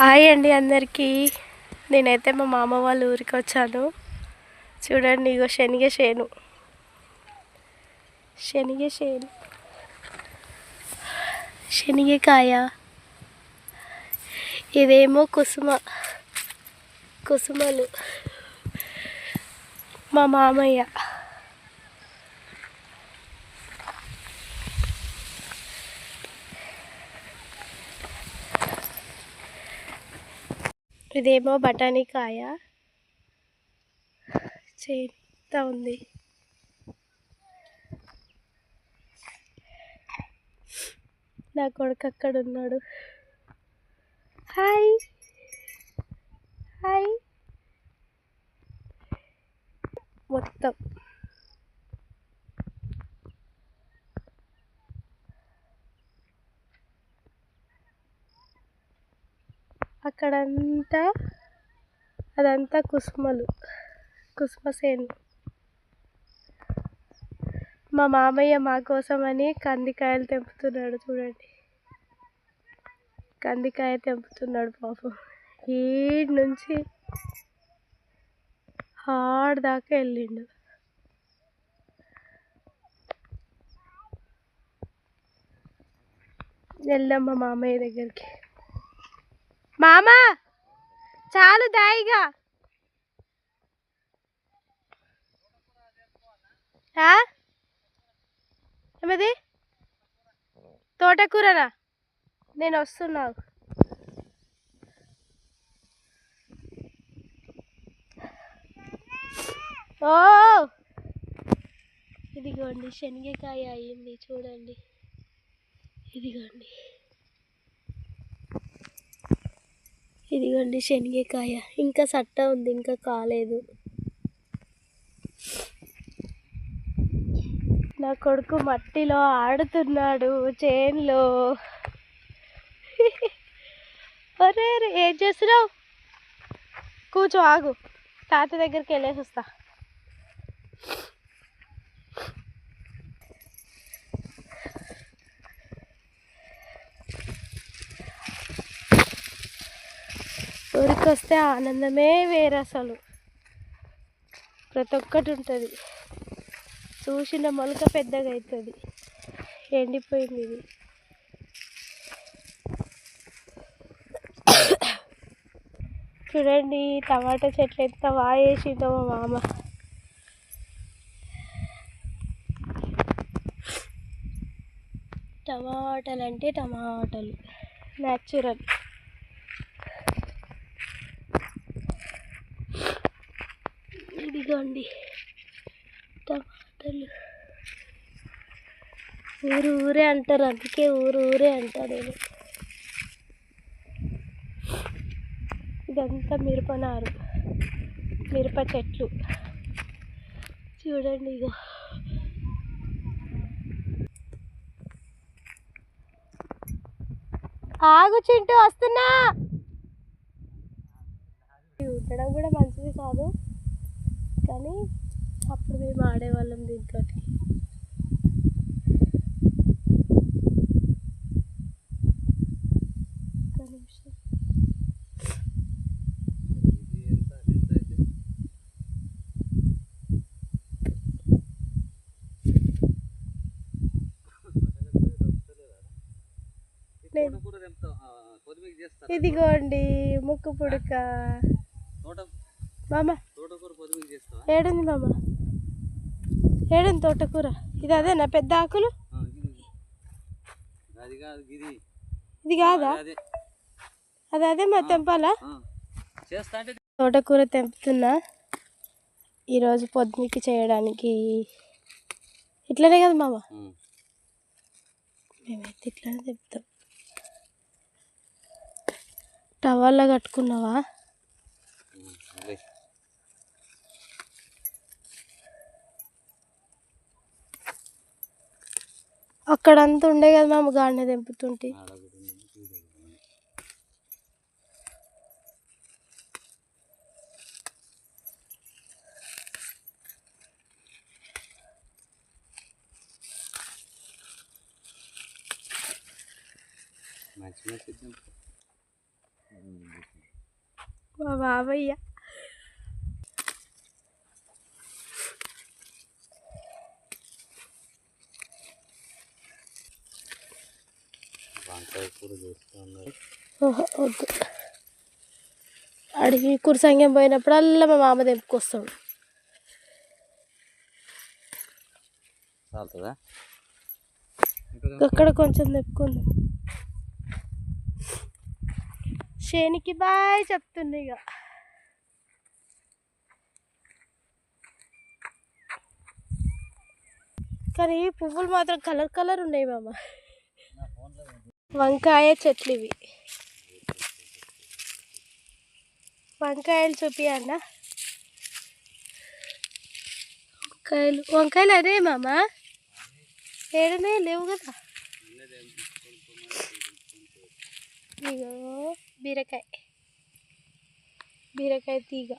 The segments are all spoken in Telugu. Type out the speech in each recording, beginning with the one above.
హాయ్ అండి అందరికీ. నేనైతే మా మామ వాళ్ళ ఊరికి వచ్చాను. చూడండి, ఇగో శనగ చేను, శనగకాయ. ఇదేమో కుసుమలు మా మామయ్య. ఇదేమో బఠానీకాయ చేత ఉంది. నా కొడుకు అక్కడ ఉన్నాడు. Hi hi. మొత్తం అదంతా కుసుమ సేను. మా మామయ్య మా కోసమని కందికాయలు తెంపుతున్నాడు. చూడండి, కందికాయ తెంపుతున్నాడు పాపం. ఈడ్ నుంచి హాడ్ దాకా వెళ్ళిండు. వెళ్దాం మా మామయ్య దగ్గరికి. మామా చాలు దాయిగా. ఏమది తోటకూరనా? నేను వస్తున్నా. ఓ ఇదిగోండి శనగకాయ అయ్యింది. చూడండి, ఇదిగోండి శనగకాయ. ఇంకా సట్ట ఉంది, ఇంకా కాలేదు. నా కొడుకు మట్టిలో ఆడుతున్నాడు చేన్లో. అరే ఏం చేస్తున్నావు? కూర్చో, ఆగు, తాత దగ్గరికి వెళ్ళేసి వస్తా. ఊరికి వస్తే ఆనందమే వేరే. అసలు ప్రతి ఒక్కటి ఉంటుంది. చూసిన మొలక పెద్దగా అవుతుంది. ఎండిపోయింది ఇది. చూడండి, టమాటా చెట్లు ఎంత బాగా వేసిందో మా మామ. టమాటాలు అంటే టమాటాలు న్యాచురల్. ఇదిగోండి టమాటాలు. ఊరే అంటారు, అందుకే ఊరే అంటారు నేను. ఇదంతా మిరప చెట్లు. చూడండి, ఇగో ఆగు చింటూ, వస్తున్నా. ఉండడం కూడా మంచిది కాదు, కానీ అప్పుడు మేము ఆడేవాళ్ళం దీంతో. ఇదిగోండి ముక్కు పుడక. మామ ఏడుంది మామ? ఏడుంది తోటకూర? ఇది అదేనా పెద్ద ఆకులు? ఇది కాదా? అదే మా తెంపాలా? తోటకూర తెంపుతున్నా ఈరోజు పొద్దుకి చేయడానికి. ఇట్లనే కదా మామ? మేమైతే ఇట్లనే తెంపుతాం. టవల్లో కట్టుకున్నావా? అక్కడంతా ఉండే కదా మామ, గాడిని తెంపుతుంటే. మా బాబయ్య వద్దు. అడిగి కురసంగం పోయినప్పుడల్లా మా మామ తెంపుకొస్తాడు. అక్కడ కొంచెం తెప్పుకుందాం. శనికి బాయ్ చెప్తుంది ఇక. కానీ పువ్వులు మాత్రం కలర్ కలర్ ఉన్నాయి మామ. వంకాయ చెట్లు ఇవి. వంకాయలు చూపియన్నా. వంకాయలు అదే మామ, ఏడనే లేవు కదా. ఇగో బీరకాయ తీగ.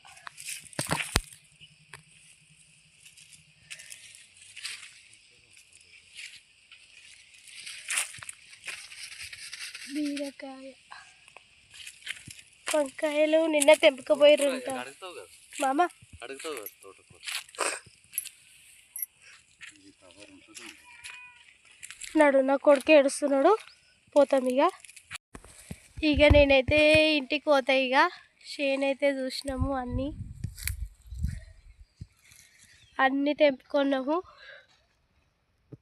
బీరకాయ, వంకాయలు నిన్న తెంపుకపోయారు మామ. నాడు నా కొడుకు ఏడుస్తున్నాడు. పోతాం ఇక నేనైతే ఇంటికి పోతా. ఇక చేనైతే చూసినాము, అన్నీ తెంపుకున్నాము.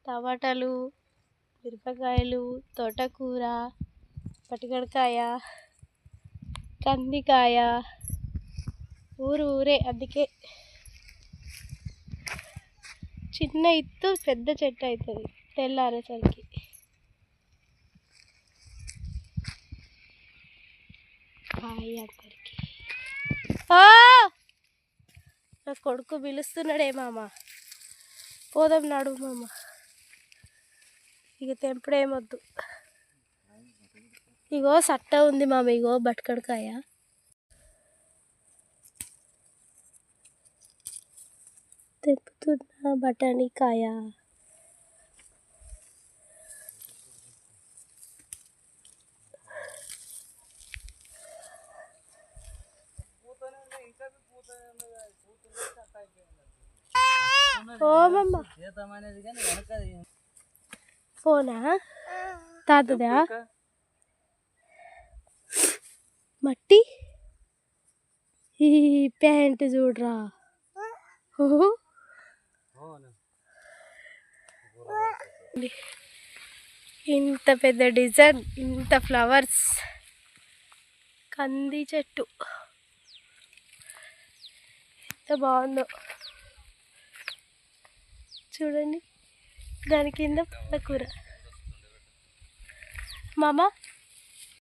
టమాటాలు, మిరపకాయలు, తోటకూర, పటికడకాయ, కందికాయ, ఊరే. అందుకే చిన్న ఇత్తు పెద్ద చెట్టు అవుతుంది తెల్లారేసరికి. హాయ్ అందరికి. నా కొడుకు పిలుస్తున్నాడే మామ, పోదాం నాడు మామ. ఇక తెంపుడేమొద్దు. ఇగో సట్ట ఉంది మామ, ఇగో బట్కడకాయ. తెంపుతున్నా బఠానీకాయ. ఓమమ్మ ఫోనా తాతదా? మట్టి ఈ ప్యాంటు చూడరా. ఇంత పెద్ద డిజైన్, ఇంత ఫ్లవర్స్, కంది చెట్టు ఎంత బాగుందో చూడండి. దాని కింద పాలకూర. మామ